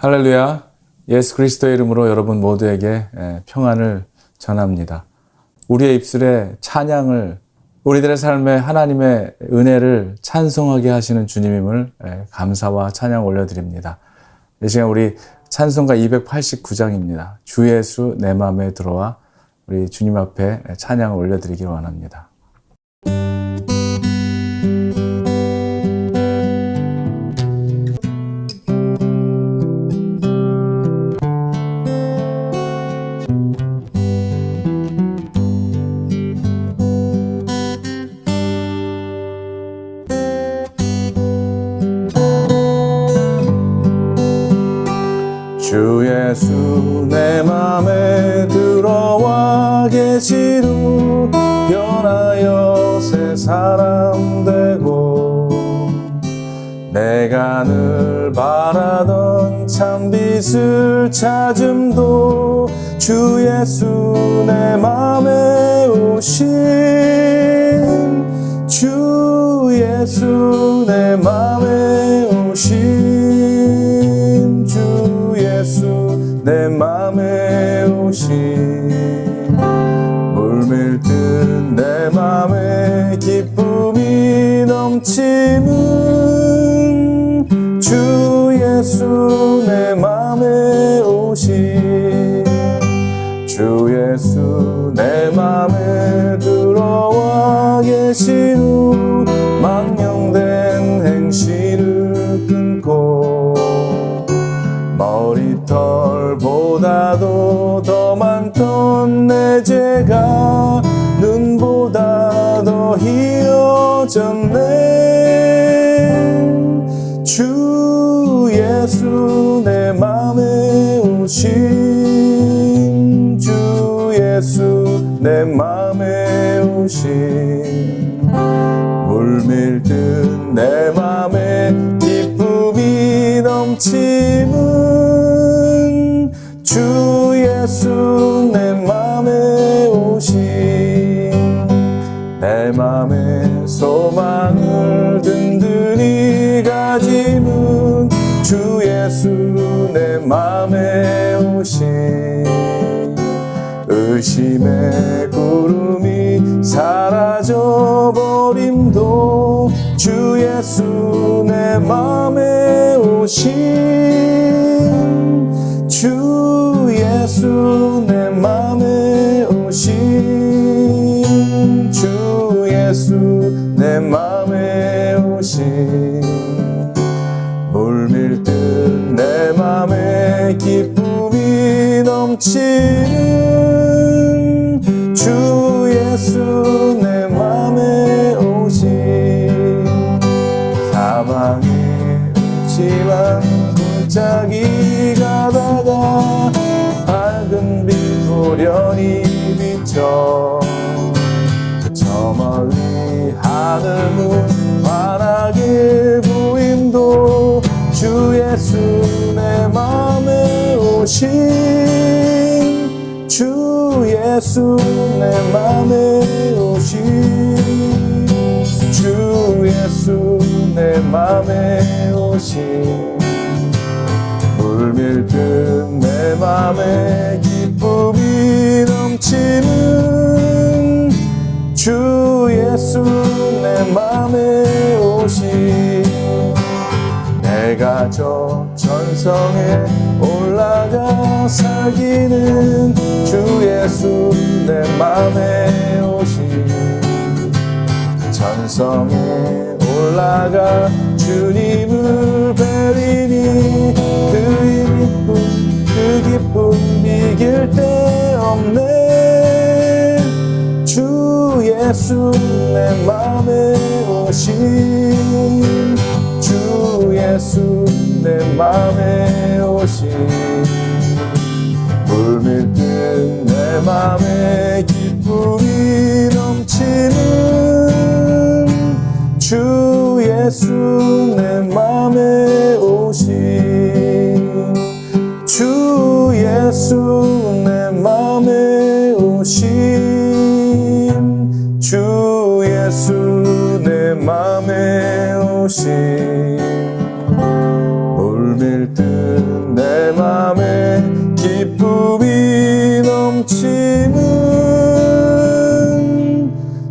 할렐루야. 예수 그리스도의 이름으로 여러분 모두에게 평안을 전합니다. 우리의 입술에 찬양을, 우리들의 삶에 하나님의 은혜를 찬송하게 하시는 주님임을 감사와 찬양 올려드립니다. 이 시간 우리 찬송가 289장입니다. 주 예수 내 맘에 들어와 우리 주님 앞에 찬양을 올려드리길 원합니다. 주 예수 내 맘에 들어와 계신 후 변하여 새 사람 되고 내가 늘 바라던 참 빛을 찾음도 주 예수 내 맘에 오신 주 예수 내 맘에 오신 주 예수 내 맘에 오신 물밀듯 내 맘에 기쁨이 넘치는 주 예수 내 맘에 오신 주 예수 내 맘에 들어와 계신 후 망령된 행실을 끊고 머리털보다도 더 많던 내 죄가 눈보다 더 희어졌네 주 예수 내 맘에 오신 주 예수 내 맘에 오신 물밀듯 내 맘에 기쁨이 넘치는 주 예수 내 맘에 오신 내 맘에 소망을 든든히 가지는 주 예수 내 맘에 오신 의심의 구름이 사라져버림도 주 예수 내 맘에 오신 주 예수 내 맘에 오신 주 예수 내 맘에 오신 물밀듯 내 맘에 기쁨이 넘치는 주 예수 내 맘에 오신 사방에 음침한 골짜기 가다가 밝은 빛 호련히 비쳐 저 멀리 하늘문 환하게 보임도 주 예수 내 맘에 오신 주 예수 내 맘에 오신 주 예수 내 맘에 오신 물밀듯 내 맘에 기쁨이 넘치는 주 예수 내 맘에 오신 내가 저 전성에 올라가 살기는 주 예수 내 맘에 오신 전성에 올라가 주님을 뵈리니 그 기쁨 이길 데 없네 주 예수 내 맘에 오신 주 예수 내 맘에 오신 물밀듯 내 맘에 기쁨이 넘치는 주 예수 내 맘에 오신 주 예수 내 맘에 오신 주 예수 내 맘에 오신 물밀듯 내 오시는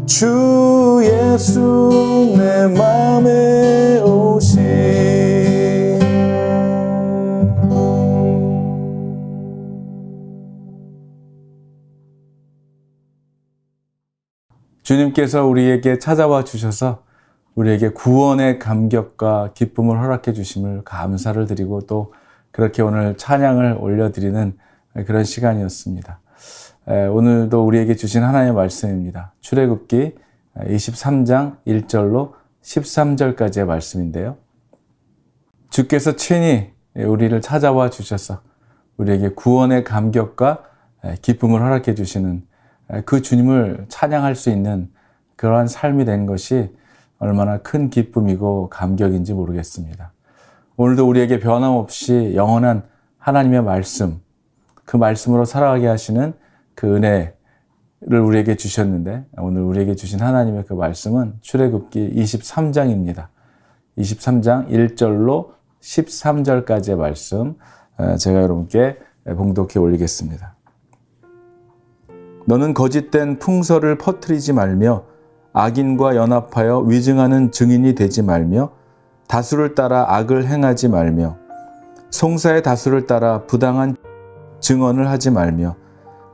주 예수 내 맘에 오신 주님께서 우리에게 찾아와 주셔서 우리에게 구원의 감격과 기쁨을 허락해 주심을 감사를 드리고 또 그렇게 오늘 찬양을 올려드리는 그런 시간이었습니다. 오늘도 우리에게 주신 하나님의 말씀입니다. 출애굽기 23장 1절로 13절까지의 말씀인데요. 주께서 친히 우리를 찾아와 주셔서 우리에게 구원의 감격과 기쁨을 허락해 주시는 그 주님을 찬양할 수 있는 그러한 삶이 된 것이 얼마나 큰 기쁨이고 감격인지 모르겠습니다. 오늘도 우리에게 변함없이 영원한 하나님의 말씀, 그 말씀으로 살아가게 하시는 그 은혜를 우리에게 주셨는데 오늘 우리에게 주신 하나님의 그 말씀은 출애굽기 23장입니다. 23장 1절로 13절까지의 말씀 제가 여러분께 봉독해 올리겠습니다. 너는 거짓된 풍설을 퍼뜨리지 말며 악인과 연합하여 위증하는 증인이 되지 말며 다수를 따라 악을 행하지 말며 송사의 다수를 따라 부당한 증언을 하지 말며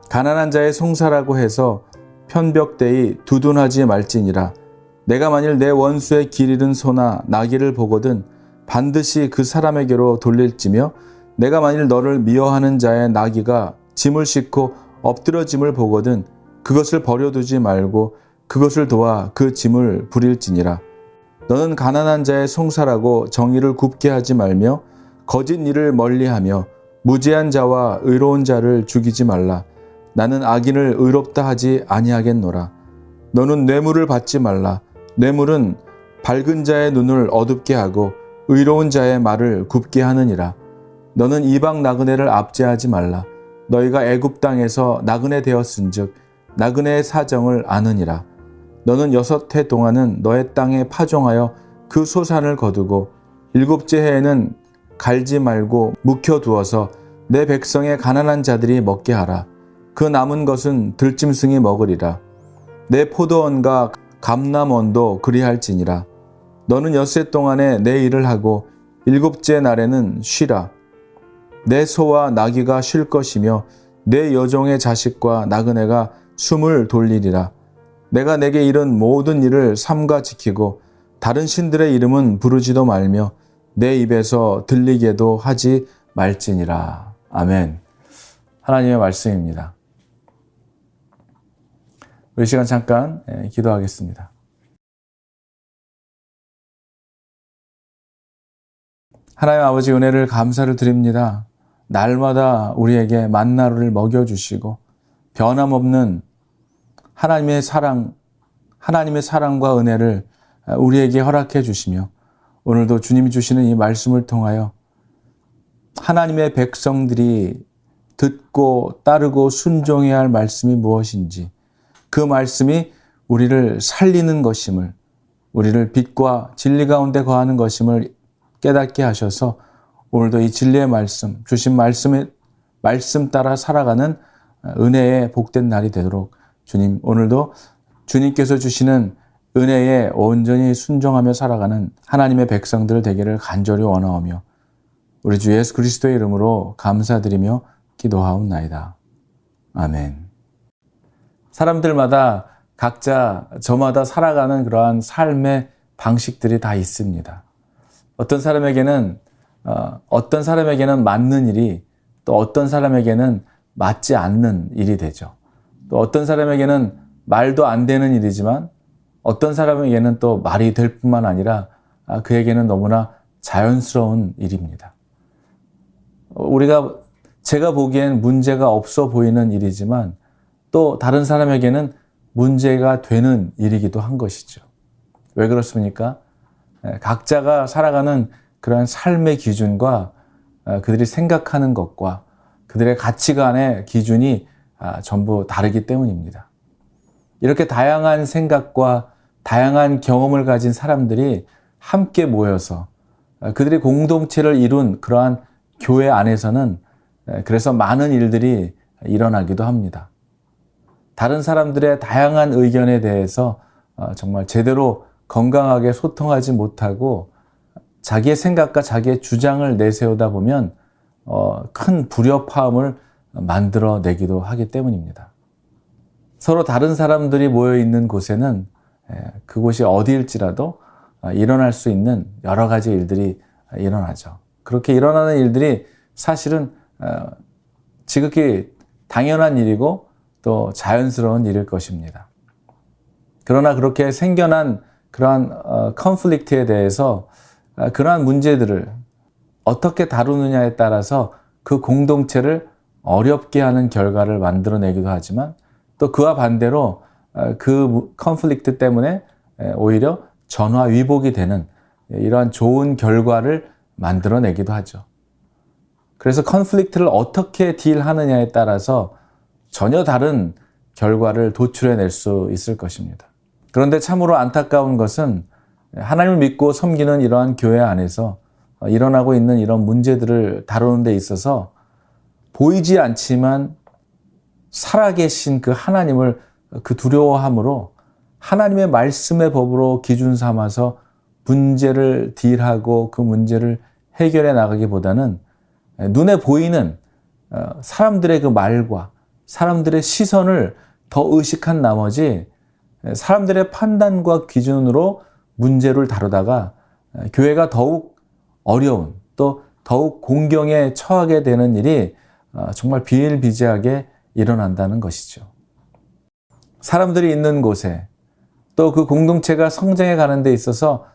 가난한 자의 송사라고 해서 편벽되이 두둔하지 말지니라. 내가 만일 내 원수의 길 잃은 소나 나귀를 보거든 반드시 그 사람에게로 돌릴지며 내가 만일 너를 미워하는 자의 나귀가 짐을 싣고 엎드러짐을 보거든 그것을 버려두지 말고 그것을 도와 그 짐을 부릴지니라. 너는 가난한 자의 송사라고 정의를 굽게 하지 말며 거짓 일을 멀리하며 무죄한 자와 의로운 자를 죽이지 말라. 나는 악인을 의롭다 하지 아니하겠노라. 너는 뇌물을 받지 말라. 뇌물은 밝은 자의 눈을 어둡게 하고 의로운 자의 말을 굽게 하느니라. 너는 이방 나그네를 압제하지 말라. 너희가 애굽 땅에서 나그네 되었은즉 나그네의 사정을 아느니라. 너는 6해 동안은 너의 땅에 파종하여 그 소산을 거두고 7째 해에는 갈지 말고 묵혀두어서 내 백성의 가난한 자들이 먹게 하라. 그 남은 것은 들짐승이 먹으리라. 내 포도원과 감람원도 그리할지니라. 너는 6해 동안에 내 일을 하고 7째 날에는 쉬라. 내 소와 나귀가 쉴 것이며 내 여종의 자식과 나그네가 숨을 돌리리라. 내가 내게 이른 모든 일을 삼가 지키고 다른 신들의 이름은 부르지도 말며 내 입에서 들리게도 하지 말지니라. 아멘. 하나님의 말씀입니다. 우리 시간 잠깐 기도하겠습니다. 하나님 아버지 은혜를 감사를 드립니다. 날마다 우리에게 만나를 먹여주시고 변함없는 하나님의 사랑과 은혜를 우리에게 허락해 주시며 오늘도 주님이 주시는 이 말씀을 통하여 하나님의 백성들이 듣고 따르고 순종해야 할 말씀이 무엇인지 그 말씀이 우리를 살리는 것임을 우리를 빛과 진리 가운데 거하는 것임을 깨닫게 하셔서 오늘도 이 진리의 말씀, 주신 말씀 따라 살아가는 은혜의 복된 날이 되도록 주님 오늘도 주님께서 주시는 은혜에 온전히 순종하며 살아가는 하나님의 백성들 되기를 간절히 원하오며 우리 주 예수 그리스도의 이름으로 감사드리며 기도하옵나이다. 아멘. 사람들마다 각자 저마다 살아가는 그러한 삶의 방식들이 다 있습니다. 어떤 사람에게는 맞는 일이 또 어떤 사람에게는 맞지 않는 일이 되죠. 또 어떤 사람에게는 말도 안 되는 일이지만 어떤 사람에게는 또 말이 될 뿐만 아니라 그에게는 너무나 자연스러운 일입니다. 제가 보기엔 문제가 없어 보이는 일이지만 또 다른 사람에게는 문제가 되는 일이기도 한 것이죠. 왜 그렇습니까? 각자가 살아가는 그러한 삶의 기준과 그들이 생각하는 것과 그들의 가치관의 기준이 전부 다르기 때문입니다. 이렇게 다양한 생각과 다양한 경험을 가진 사람들이 함께 모여서 그들이 공동체를 이룬 그러한 교회 안에서는 그래서 많은 일들이 일어나기도 합니다. 다른 사람들의 다양한 의견에 대해서 정말 제대로 건강하게 소통하지 못하고 자기의 생각과 자기의 주장을 내세우다 보면 큰 불협화음을 만들어내기도 하기 때문입니다. 서로 다른 사람들이 모여 있는 곳에는 그곳이 어디일지라도 일어날 수 있는 여러 가지 일들이 일어나죠. 그렇게 일어나는 일들이 사실은 지극히 당연한 일이고 또 자연스러운 일일 것입니다. 그러나 그렇게 생겨난 그러한 컨플릭트에 대해서 그러한 문제들을 어떻게 다루느냐에 따라서 그 공동체를 어렵게 하는 결과를 만들어내기도 하지만 또 그와 반대로 그 컨플릭트 때문에 오히려 전화위복이 되는 이러한 좋은 결과를 만들어내기도 하죠. 그래서 컨플릭트를 어떻게 딜하느냐에 따라서 전혀 다른 결과를 도출해낼 수 있을 것입니다. 그런데 참으로 안타까운 것은 하나님을 믿고 섬기는 이러한 교회 안에서 일어나고 있는 이런 문제들을 다루는 데 있어서 보이지 않지만 살아계신 그 하나님을 그 두려워함으로 하나님의 말씀의 법으로 기준 삼아서 문제를 딜하고 그 문제를 해결해 나가기보다는 눈에 보이는 사람들의 그 말과 사람들의 시선을 더 의식한 나머지 사람들의 판단과 기준으로 문제를 다루다가 교회가 더욱 어려운 또 더욱 공경에 처하게 되는 일이 정말 비일비재하게 일어난다는 것이죠. 사람들이 있는 곳에 또 그 공동체가 성장해 가는 데 있어서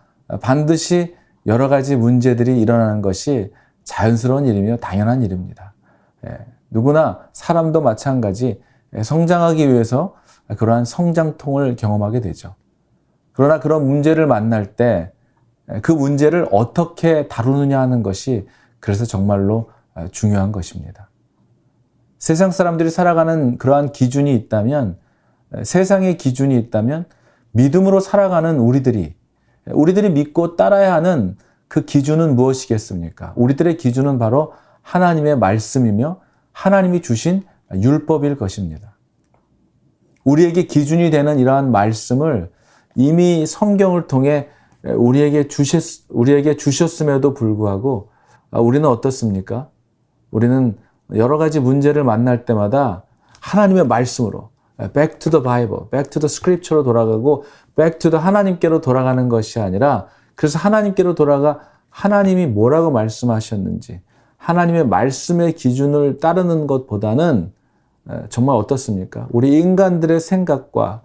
반드시 여러 가지 문제들이 일어나는 것이 자연스러운 일이며 당연한 일입니다. 누구나 사람도 마찬가지 성장하기 위해서 그러한 성장통을 경험하게 되죠. 그러나 그런 문제를 만날 때 그 문제를 어떻게 다루느냐 하는 것이 그래서 정말로 중요한 것입니다. 세상 사람들이 살아가는 그러한 기준이 있다면, 세상의 기준이 있다면 믿음으로 살아가는 우리들이 믿고 따라야 하는 그 기준은 무엇이겠습니까? 우리들의 기준은 바로 하나님의 말씀이며 하나님이 주신 율법일 것입니다. 우리에게 기준이 되는 이러한 말씀을 이미 성경을 통해 우리에게 주셨음에도 불구하고 우리는 어떻습니까? 우리는 여러 가지 문제를 만날 때마다 하나님의 말씀으로 back to the Bible, back to the scripture로 돌아가고 back to the 하나님께로 돌아가는 것이 아니라 그래서 하나님께로 돌아가 하나님이 뭐라고 말씀하셨는지 하나님의 말씀의 기준을 따르는 것보다는 정말 어떻습니까? 우리 인간들의 생각과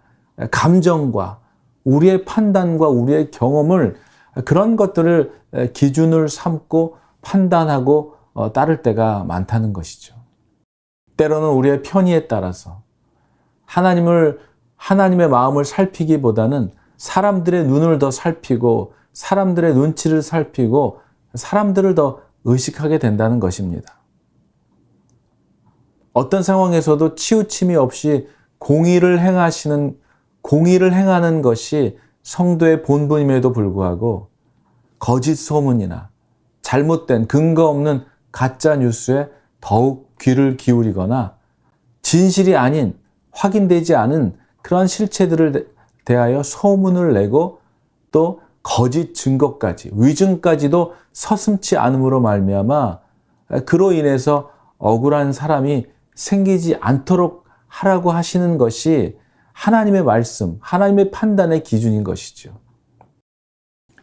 감정과 우리의 판단과 우리의 경험을 그런 것들을 기준을 삼고 판단하고 따를 때가 많다는 것이죠. 때로는 우리의 편의에 따라서 하나님의 마음을 살피기보다는 사람들의 눈을 더 살피고 사람들의 눈치를 살피고 사람들을 더 의식하게 된다는 것입니다. 어떤 상황에서도 치우침이 없이 공의를 행하는 것이 성도의 본분임에도 불구하고 거짓 소문이나 잘못된 근거 없는 가짜 뉴스에 더욱 귀를 기울이거나 진실이 아닌 확인되지 않은 그런 실체들을 대하여 소문을 내고 또 거짓 증거까지 위증까지도 서슴지 않음으로 말미암아 그로 인해서 억울한 사람이 생기지 않도록 하라고 하시는 것이 하나님의 말씀, 하나님의 판단의 기준인 것이죠.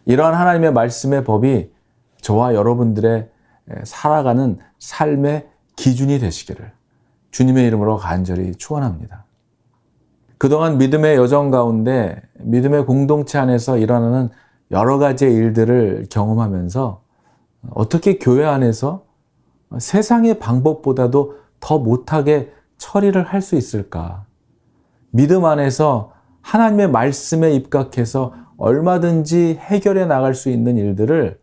이러한 하나님의 말씀의 법이 저와 여러분들의 살아가는 삶의 기준이 되시기를 주님의 이름으로 간절히 축원합니다. 그동안 믿음의 여정 가운데 믿음의 공동체 안에서 일어나는 여러 가지의 일들을 경험하면서 어떻게 교회 안에서 세상의 방법보다도 더 못하게 처리를 할 수 있을까? 믿음 안에서 하나님의 말씀에 입각해서 얼마든지 해결해 나갈 수 있는 일들을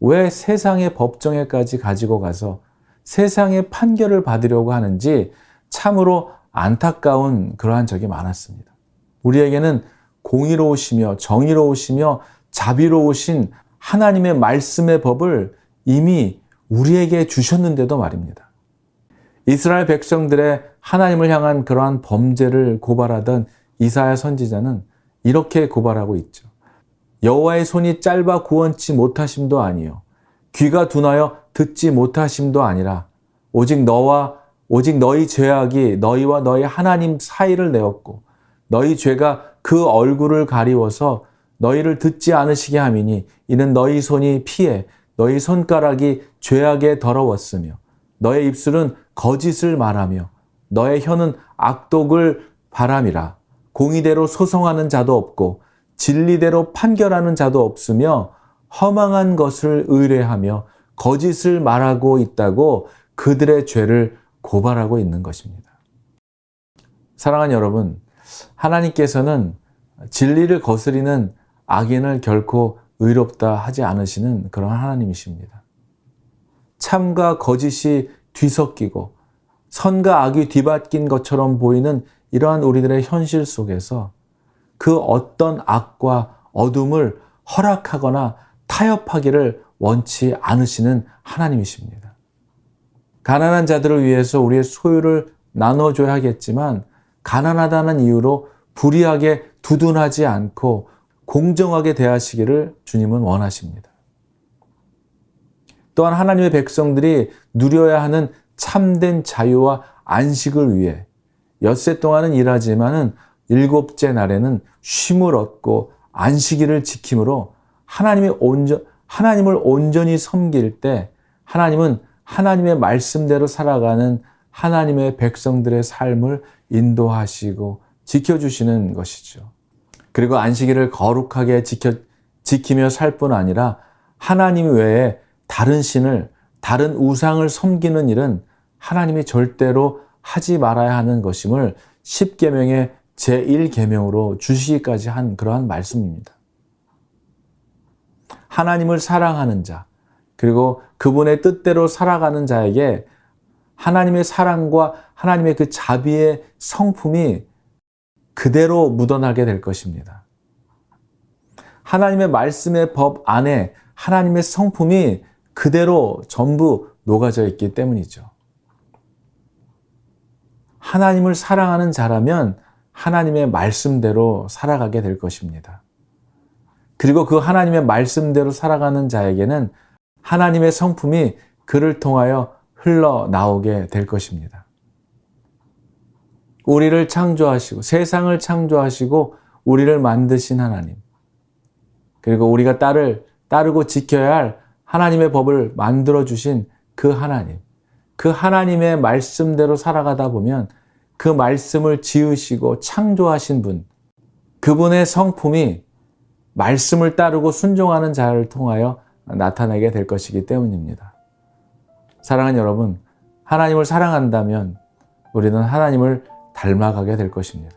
왜 세상의 법정에까지 가지고 가서 세상의 판결을 받으려고 하는지 참으로 안타까운 그러한 적이 많았습니다. 우리에게는 공의로우시며 정의로우시며 자비로우신 하나님의 말씀의 법을 이미 우리에게 주셨는데도 말입니다. 이스라엘 백성들의 하나님을 향한 그러한 범죄를 고발하던 이사야 선지자는 이렇게 고발하고 있죠. 여호와의 손이 짧아 구원치 못하심도 아니요 귀가 둔하여 듣지 못하심도 아니라 오직 너희 죄악이 너희와 너희 하나님 사이를 내었고 너희 죄가 그 얼굴을 가리워서 너희를 듣지 않으시게 함이니 이는 너희 손이 피해 너희 손가락이 죄악에 더러웠으며 너의 입술은 거짓을 말하며 너의 혀는 악독을 바람이라. 공의대로 소송하는 자도 없고 진리대로 판결하는 자도 없으며 허망한 것을 의뢰하며 거짓을 말하고 있다고 그들의 죄를 고발하고 있는 것입니다. 사랑하는 여러분, 하나님께서는 진리를 거스리는 악인을 결코 의롭다 하지 않으시는 그런 하나님이십니다. 참과 거짓이 뒤섞이고 선과 악이 뒤바뀐 것처럼 보이는 이러한 우리들의 현실 속에서 그 어떤 악과 어둠을 허락하거나 타협하기를 원치 않으시는 하나님이십니다. 가난한 자들을 위해서 우리의 소유를 나눠줘야 하겠지만 가난하다는 이유로 불의하게 두둔하지 않고 공정하게 대하시기를 주님은 원하십니다. 또한 하나님의 백성들이 누려야 하는 참된 자유와 안식을 위해 엿새 동안은 일하지만은 일곱째 날에는 쉼을 얻고 안식일을 지킴으로 하나님을 온전히 섬길 때 하나님은 하나님의 말씀대로 살아가는 하나님의 백성들의 삶을 인도하시고 지켜주시는 것이죠. 그리고 안식일을 거룩하게 지키며 살 뿐 아니라 하나님 외에 다른 신을, 다른 우상을 섬기는 일은 하나님이 절대로 하지 말아야 하는 것임을 10계명의 제1계명으로 주시기까지 한 그러한 말씀입니다. 하나님을 사랑하는 자, 그리고 그분의 뜻대로 살아가는 자에게 하나님의 사랑과 하나님의 그 자비의 성품이 그대로 묻어나게 될 것입니다. 하나님의 말씀의 법 안에 하나님의 성품이 그대로 전부 녹아져 있기 때문이죠. 하나님을 사랑하는 자라면 하나님의 말씀대로 살아가게 될 것입니다. 그리고 그 하나님의 말씀대로 살아가는 자에게는 하나님의 성품이 그를 통하여 흘러나오게 될 것입니다. 우리를 창조하시고 세상을 창조하시고 우리를 만드신 하나님, 그리고 우리가 따르고 지켜야 할 하나님의 법을 만들어주신 그 하나님, 그 하나님의 말씀대로 살아가다 보면 그 말씀을 지으시고 창조하신 분, 그분의 성품이 말씀을 따르고 순종하는 자를 통하여 나타나게 될 것이기 때문입니다. 사랑하는 여러분, 하나님을 사랑한다면 우리는 하나님을 닮아가게 될 것입니다.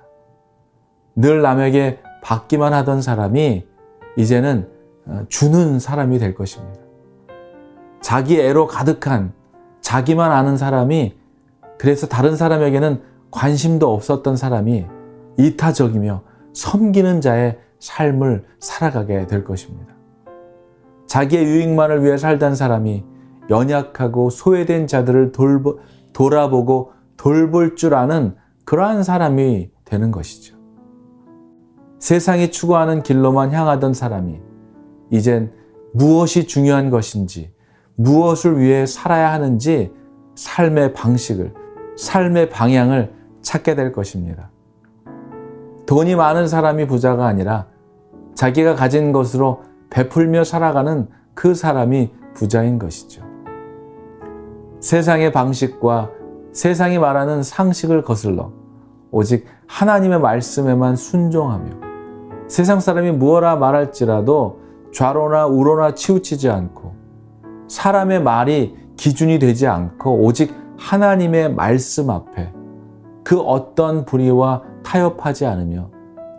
늘 남에게 받기만 하던 사람이 이제는 주는 사람이 될 것입니다. 자기 애로 가득한 자기만 아는 사람이, 그래서 다른 사람에게는 관심도 없었던 사람이 이타적이며 섬기는 자의 삶을 살아가게 될 것입니다. 자기의 유익만을 위해 살던 사람이 연약하고 소외된 자들을 돌아보고 돌볼 줄 아는 그러한 사람이 되는 것이죠. 세상이 추구하는 길로만 향하던 사람이 이젠 무엇이 중요한 것인지, 무엇을 위해 살아야 하는지 삶의 방식을, 삶의 방향을 찾게 될 것입니다. 돈이 많은 사람이 부자가 아니라 자기가 가진 것으로 베풀며 살아가는 그 사람이 부자인 것이죠. 세상의 방식과 세상이 말하는 상식을 거슬러 오직 하나님의 말씀에만 순종하며 세상 사람이 무엇라 말할지라도 좌로나 우로나 치우치지 않고 사람의 말이 기준이 되지 않고 오직 하나님의 말씀 앞에 그 어떤 불의와 타협하지 않으며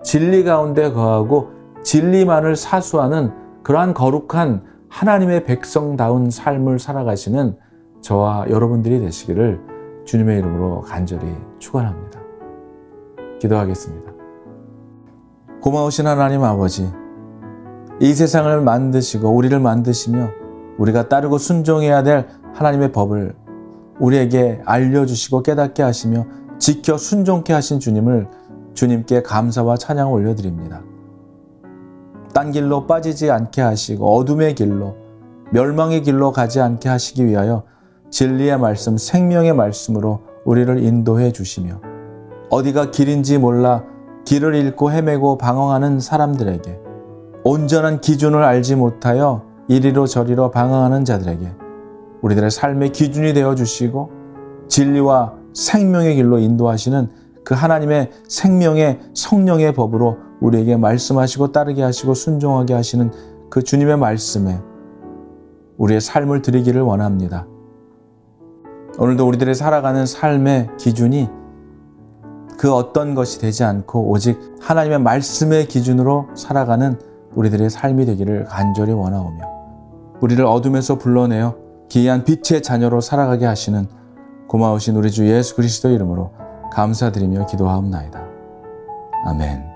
진리 가운데 거하고 진리만을 사수하는 그러한 거룩한 하나님의 백성다운 삶을 살아가시는 저와 여러분들이 되시기를 주님의 이름으로 간절히 축원합니다. 기도하겠습니다. 고마우신 하나님 아버지, 이 세상을 만드시고 우리를 만드시며 우리가 따르고 순종해야 될 하나님의 법을 우리에게 알려주시고 깨닫게 하시며 지켜 순종케 하신 주님을 주님께 감사와 찬양을 올려드립니다. 딴 길로 빠지지 않게 하시고 어둠의 길로 멸망의 길로 가지 않게 하시기 위하여 진리의 말씀, 생명의 말씀으로 우리를 인도해 주시며 어디가 길인지 몰라 길을 잃고 헤매고 방황하는 사람들에게 온전한 기준을 알지 못하여 이리로 저리로 방황하는 자들에게 우리들의 삶의 기준이 되어 주시고 진리와 생명의 길로 인도하시는 그 하나님의 생명의 성령의 법으로 우리에게 말씀하시고 따르게 하시고 순종하게 하시는 그 주님의 말씀에 우리의 삶을 드리기를 원합니다. 오늘도 우리들의 살아가는 삶의 기준이 그 어떤 것이 되지 않고 오직 하나님의 말씀의 기준으로 살아가는 우리들의 삶이 되기를 간절히 원하오며 우리를 어둠에서 불러내어 기이한 빛의 자녀로 살아가게 하시는 고마우신 우리 주 예수 그리스도의 이름으로 감사드리며 기도하옵나이다. 아멘.